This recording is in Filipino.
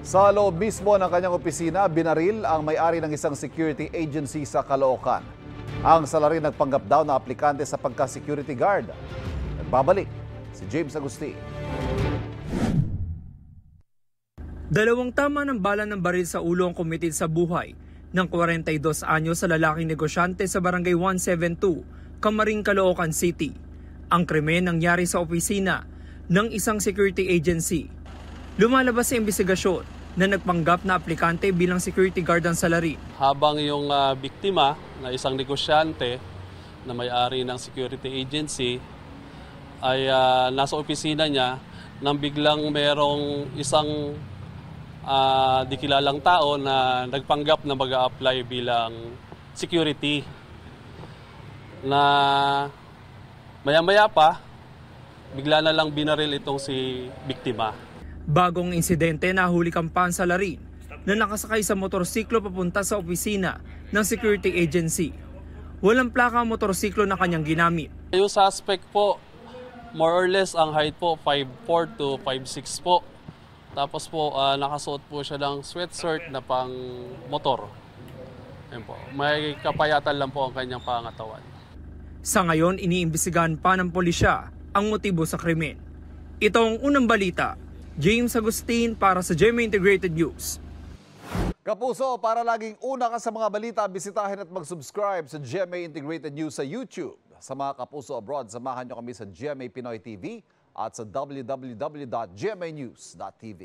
Sa loob mismo ng kanyang opisina, binaril ang may-ari ng isang security agency sa Caloocan. Ang salarin nagpanggap daw na aplikante sa pagka-security guard. Nagbabalik si James Agustin. Dalawang tama ng bala ng baril sa ulo ang kumitil sa buhay ng 42 anyos sa lalaking negosyante sa Barangay 172, Camaring, Caloocan City. Ang krimen nangyari sa opisina ng isang security agency. Lumalabas sa imbestigasyon na nagpanggap na aplikante bilang security guard ang salarin. Habang yung biktima na isang negosyante na may-ari ng security agency ay nasa opisina niya nang biglang merong isang di kilalang tao na nagpanggap na mag-a-apply bilang security. Na maya-maya pa, bigla na lang binaril itong si biktima. Bagong insidente, nahuli kang salarin na nakasakay sa motorsiklo papunta sa opisina ng security agency. Walang plaka ang motorsiklo na kanyang ginamit. Yung suspect po, more or less ang height po 5'4 to 5'6 po. Tapos po nakasuot po siya ng sweatshirt na pang motor. Ayun po. May kapayatan lang po ang kanyang pangatawan. Sa ngayon, iniimbestigahan pa ng pulisya ang motibo sa krimen. Ito ang unang balita. James Agustin para sa GMA Integrated News. Kapuso, para laging una ka sa mga balita, bisitahin at mag-subscribe sa GMA Integrated News sa YouTube. Sa mga kapuso abroad, samahan nyo kami sa GMA Pinoy TV at sa www.gmanews.tv.